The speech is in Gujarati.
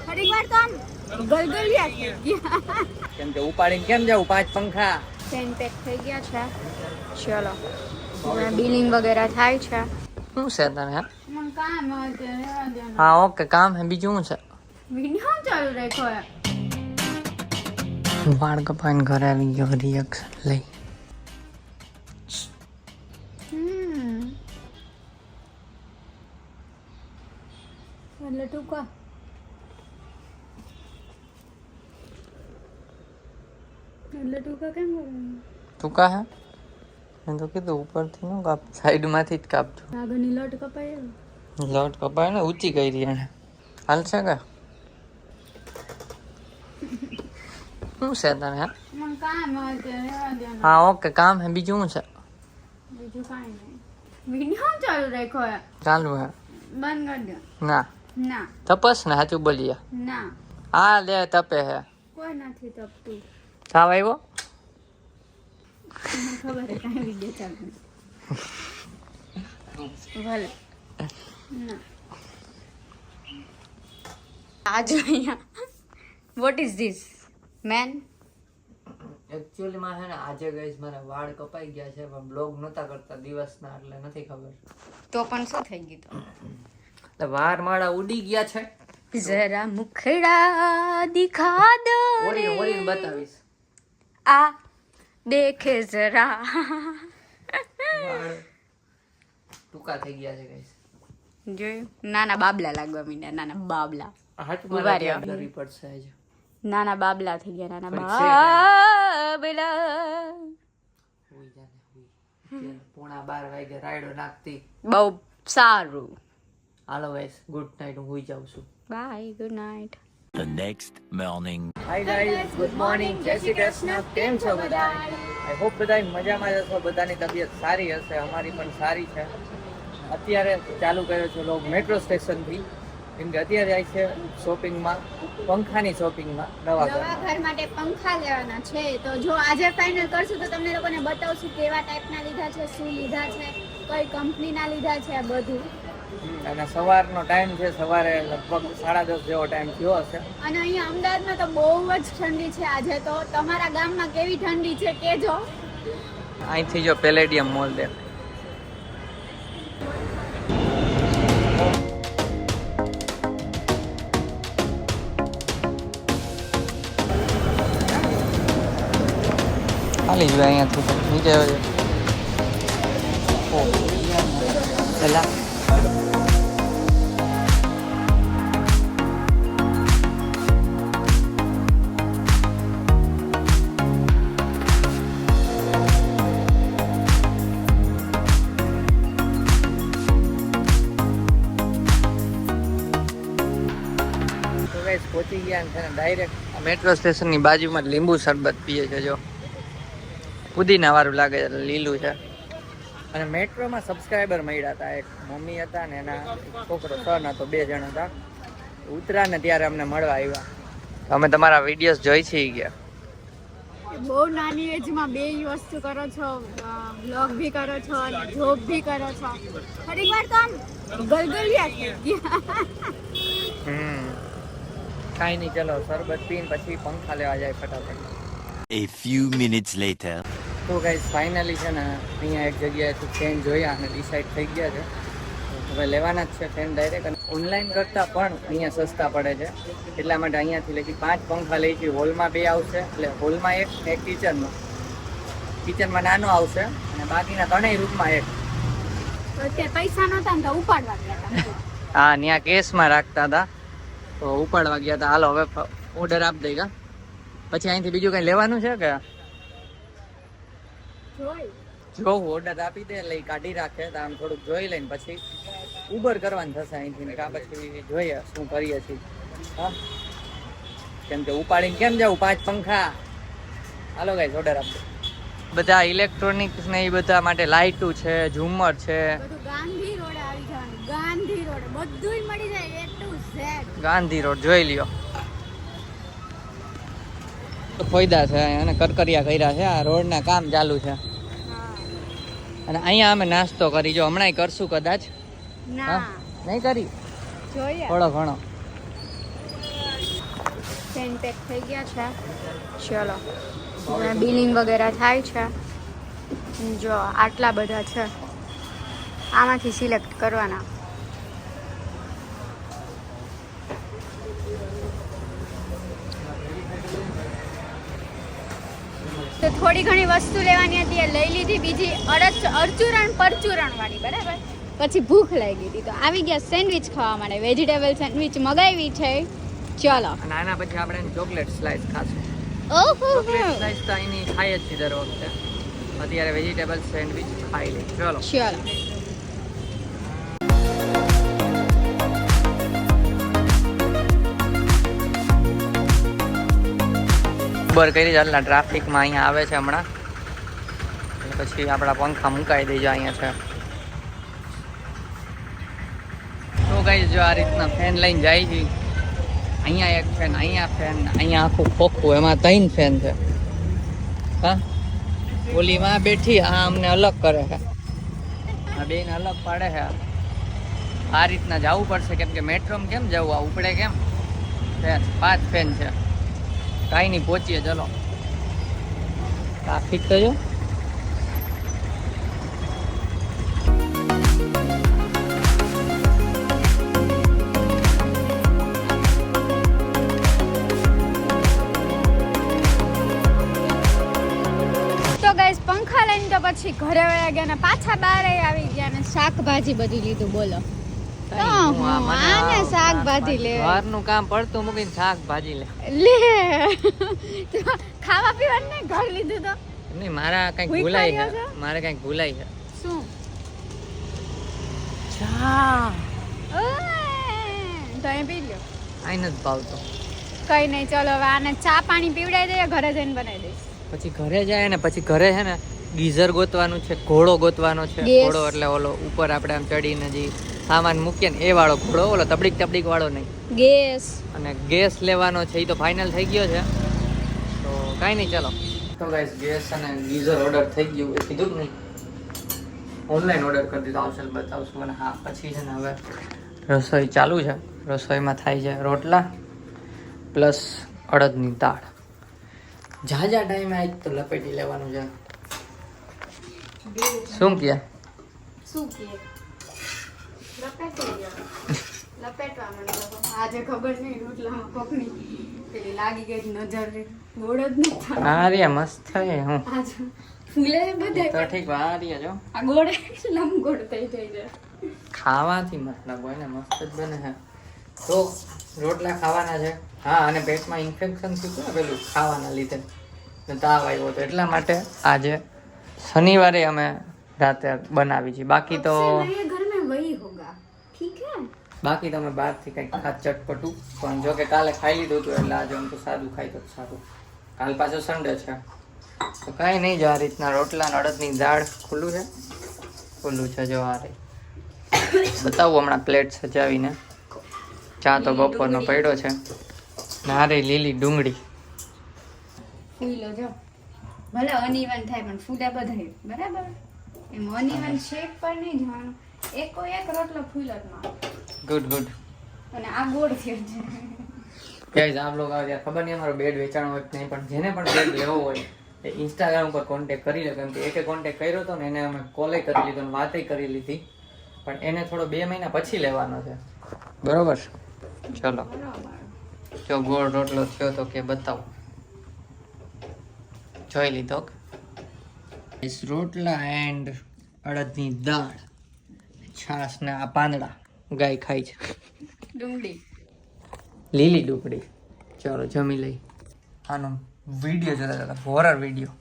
થોડીક વાર તો આમ ગલગલિયા થઈ ગયા. કેમ કે ઉપાડીને કેમ જાવ 5 પંખા. પેન પેક થઈ ગયા છે. ચલો હવે બિલિંગ વગેરે થાય છે. શું છે તને હે? મને કામ હતું. હા ઓકે કામ હે બીજું શું છે? વિડિયો ચાલુ રાખ્યો હે. વાળ કપાઈને ઘરે આવી ગયો રિએક્શન લઈ. એટલે ટૂંકા કેમ કરવાનું? ટૂંકા હે મેં તો કીધું ઉપરથી ન કાપ સાઈડમાંથી જ કાપજો. આગળની લટ કપાય. લોટ કપાય ને ઊંચી કરી એને હાલશે કે શું છે તને હે? મને કામ હતું. હા ઓકે કામ હે બીજું શું છે? બીજું કાંઈ નહીં. વિડિયો ચાલુ રાખ્યો હે. ચાલુ હે બંધ કરી દો. ના ના તપસ ને સાચું બોલીએ. ના હા લે તપે હે. કોઈ નથી તપતું. સાવ આવ્યો મને ખબર છે કાંઈ વિડિયો ચાલુ ભલે ના આજ અહીંયા what is this main? Actually માં હે ને આજે ગાઈસ મારા વાળ કપાઈ ગયા છે પણ બ્લોગ નહોતા કરતા દિવસના એટલે નથી ખબર. તો પણ શું થઈ ગયું તો? એટલે વાળ મારા ઉડી ગયા છે. જરા મુખડા દિખા દો રે ઓરી બતાવીશ. આ દેખે જરા. વાળ ટૂંકા થઈ ગયા છે ગાઈસ. જોયું નાના બાબલા લાગવા માંડ્યા. નાના બાબલા હાથ ઉભા મારા રહ્યો. ગરી પડશે આજે. નાના બાબલા થઈ ગયા. નાના પણ છે બાબલા. હુઈ જા ને હુઈ. અત્યારે પોણા 12 વાગે રાયડો નાખતી. બહુ સારું. હાલો ગાઈસ ગુડ નાઈટ હું હુઈ જાઉં છું. Bye good night. The next morning. Hi guys good morning જય શ્રી કૃષ્ણ. કેમ છો બધા? આઈ હોપ બધા મજામાં જ હશો. બધાની તબિયત સારી હશે. અમારી પણ સારી છે. અત્યારે ચાલુ કર્યો છે લોગ મેટ્રો સ્ટેશનથી કેમ કે અત્યારે આવી છે શોપિંગમાં પંખાની શોપિંગમાં નવા નવા ઘર માટે પંખા લેવાના છે તો જો આજે ફાઇનલ કરશું તો તમને લોકોને બતાવશું કેવા ટાઈપના લીધા છે, શું લીધા છે, કઈ કંપનીના લીધા છે, આ બધું. અને સવારનો ટાઈમ છે. સવારે લગભગ 10:30 જેવો ટાઈમ થયો હશે. અને અહીંયા અમદાવાદમાં તો બહુ જ ઠંડી છે આજે. તો તમારા ગામમાં કેવી ઠંડી છે કેજો. અહીંથી જો પેલેડિયમ મોલ દેખાય. ખાલી જ અહીંયાથી નીચે પેલા પહોંચી ગયા ને ડાયરેક્ટ મેટ્રો સ્ટેશનની બાજુમાં જ લીંબુ શરબત પીએ છે. જો પુદીના વાળું લાગે છે, લીલું છે. અને મેટ્રોમાં સબસ્ક્રાઈબર મળ્યા હતા. એક મમ્મી હતા ને એના છોકરો સન હતો. 2 જણ હતા. ઉતરા ને ત્યારે અમને મળવા આવ્યા. અમે તમારા વિડીયોઝ જોઈ છીએ ગયા. બહુ નાની એજમાં બે વસ્તુ કરો છો. બ્લોગ ભી કરો છો અને જોબ ભી કરો છો. થોડીક વાર તો આમ ગલગલિયા થઈ ગયા. કાંઈ નહીં ચલો શરબત પીને પછી પંખા લેવા જાય ફટાફટ. A few minutes later. તો ગાઈસ ફાઇનલી છે ને અહીંયા એક જગ્યાએથી ફેન જોયા અને ડિસાઈડ થઈ ગયા છે. હવે લેવાના જ છે ફેન ડાયરેક્ટ. અને ઓનલાઈન કરતાં પણ અહીંયા સસ્તા પડે છે. એટલા માટે અહીંયાથી લઈ 5 પંખા લઈ છીએ. હોલમાં 2 આવશે એટલે હોલમાં એક કિચનમાં. કિચનમાં નાનો આવશે અને બાકીના 3 રૂમમાં એક. અત્યારે પૈસા નહોતા ને તો ઉપાડવા ગયા હતા. હા ત્યાં કેસમાં રાખતા હતા તો ઉપાડવા ગયા હતા. હાલો હવે ઓર્ડર આપી દઈ ગા. પછી અહીંથી બીજું કંઈ લેવાનું છે કે જો ઓર્ડર આપી દે એટલે કાઢી રાખે તો આમ થોડુંક જોઈ લઈને પછી ઉબર કરવાનું થશે અહીંથી. કાં પછી જોઈએ શું કરીએ છીએ. હા કેમ કે ઉપાડીને કેમ જાવ 5 પંખા. હાલો ગાઈસ ઓર્ડર આપો. બધા ઇલેક્ટ્રોનિક્સ ને એ બધા માટે લાઇટું છે, ઝુમર છે. બધું ગાંધી રોડે આવી જવાનું. ગાંધી રોડે બધુંય મળી જાય. A to Z. Gandhi road જોઈ લ્યો. ફોયદા છે અને કરકરિયા કર્યા છે. આ રોડના કામ ચાલુ છે. અને અહીંયા અમે નાસ્તો કરી. જો હમણાં કરશું કદાચ. ના નહીં કરી જોઈએ થોડો ઘણો. પેન પેક થઈ ગયા છે. ચલો હવે બિલિંગ વગેરે થાય છે. જો આટલા બધા છે, આમાંથી સિલેક્ટ કરવાના. તો થોડી ઘણી વસ્તુ લેવાની હતી એ લઈ લીધી. બીજી અરચુરણ પરચુરણ વાળી, બરાબર. પછી ભૂખ લાગી હતી તો આવી ગયા સેન્ડવિચ ખાવા માટે. વેજીટેબલ સેન્ડવિચ મગાવી છે. ચલો. અને આના પછી આપણે ચોકલેટ સ્લાઈસ ખાશું. ઓહો ચોકલેટ સ્લાઈસ તો અહીંની ખાઈ જ છે દર વખતે. અત્યારે વેજીટેબલ સેન્ડવિચ ખાઈ લઈ. ચલો. ચલો. ઉબર કરી ચાલના ટ્રાફિકમાં અહીંયા આવે છે હમણાં. પછી આપણા પંખા મુકાઈ દેજો અહીંયા છે. તો કઈ જો આ રીતના ફેન લઈને જાય છે. અહીંયા એક ફેન, અહીંયા ફેન, અહીંયા આખું ખોખું, એમાં 3 ફેન છે. હા, ઓલી માં બેઠી, આ અમને અલગ કરે છે, આ બેને અલગ પાડે છે. આ રીતના જવું પડશે, કેમ કે મેટ્રોમાં કેમ જવું, આ ઉપડે કેમ. ફેન 5 ફેન છે. કાંઈ નહીં, પહોંચીએ. ચલો. ટ્રાફિક તો જો. તો ગાઈસ પંખા લઈને તો પછી ઘરે વયા ગયા ને પાછા બારે આવી ગયા ને શાકભાજી બધું લીધું. બોલો આને શાકભાજી લે, ઘરનું કામ પડતું મૂકીને શાકભાજી લે. ખાવા પીવાનું નહીં, ઘર લીધું તો નહીં. મારા કંઈક ભૂલાય છે, મારે કંઈક ભૂલાય છે. શું? ચા તો એ પી લ્યો. આઈ નથી ભાવતો. કઈ નહીં, ચલો હવે આને ચા પાણી પીવડાવી દઈએ, ઘરે જઈને બનાવી દઈશ. પછી ઘરે જાય ને પછી ઘરે છે ને ગીઝર ગોતવાનું છે, ઘોડો ગોતવાનો છે. ઘોડો એટલે ઓલો ઉપર આપણે આમ ચડીને જે સામાન મૂકીએ ને એ વાળો ઘોડો, ઓલો તબડીક વાળો નહીં. ગેસ. અને ગેસ લેવાનો છે, એ તો ફાઇનલ થઈ ગયો છે. તો કાંઈ નહીં, ચલો. તો ગાઈસ ગેસ અને ગીઝર ઓર્ડર થઈ ગયું, એ કીધું જ નહીં. ઓનલાઈન ઓર્ડર કરી દીધો, આવશે બતાવશું. અને હા, પછી છે ને હવે રસોઈ ચાલુ છે. રસોઈમાં થાય છે રોટલા પ્લસ અડદની દાળ. ઝાઝા ટાઈમે આજ તો લપેટી લેવાનું છે. શું કહે? શું કહે? લપેટવા માંડ્યો. આજે ખબર નહીં રોટલામાં કોકની પેલી લાગી ગઈ નજર, ગોળ જ નહીં થાય. આ રે મસ્ત છે. હું આજ ફૂલે બધે તો ઠીક આ રે જો આ ગોળ લંબગોળ થઈ જાય. ખાવાથી મતલબ હોય ને, મસ્ત જ બને છે. તો રોટલા ખાવાના છે. હા, અને પેટમાં ઇન્ફેક્શન થયું ને પેલું ખાવાના લીધે, તાવ આવ્યો હતો, એટલા માટે આજે શનિવારે અમે રાતે બનાવી છે. બાકી તો ઘર મેં વહી હોગા, ઠીક હે. બાકી તમે બહારથી કંઈક ખાસ ચટપટું, પણ જો કે કાલે ખાઈ લીધું હતું એટલે આજે આમ તો સાદું ખાઈ તો સારું. કાલ પાછો સન્ડે છે તો કાંઈ નહીં. જો આ રીતના રોટલા અને અડદની દાળ ખુલ્લું છે જો આ રહી. બતાવું હમણાં પ્લેટ સજાવીને. ચા તો બપોરનો પડ્યો છે. ને આ રહી લીલી ડુંગળી. ફૂલો જો ભલે અનઇવન થાય પણ ફૂલા બધાય બરાબર. એમ અનઇવન શેપ પર નહીં જવાનું. એકો એક રોટલો ફૂલ જ માં. ગુડ. અને આ ગોળ થયો છે. ગાઈઝ આપ લોકો આવે ખબર નહીં અમારો બેડ વેચાણ હોય નહીં, પણ જેને પણ બેડ લેવો હોય એ ઇન્સ્ટાગ્રામ પર કોન્ટેક્ટ કરી લો. કેમ કે એકે કોન્ટેક્ટ કર્યો હતો ને એને અમે કોલે કરી લીધો ને વાતે કરી લીધી, પણ એને થોડો 2 મહિના પછી લેવાનો છે. બરોબર. ચલો જો ગોળ રોટલો થયો તો કે બતાવો. જોઈ લીધો. રોટલા એન્ડ અડદની દાળ, છાશ ને આ પાંદડા ગાય ખાય છે. ડુંગળી, લીલી ડુંગળી. ચલો જમી લઈ. આનો વિડીયો જોતા હોરર વિડીયો.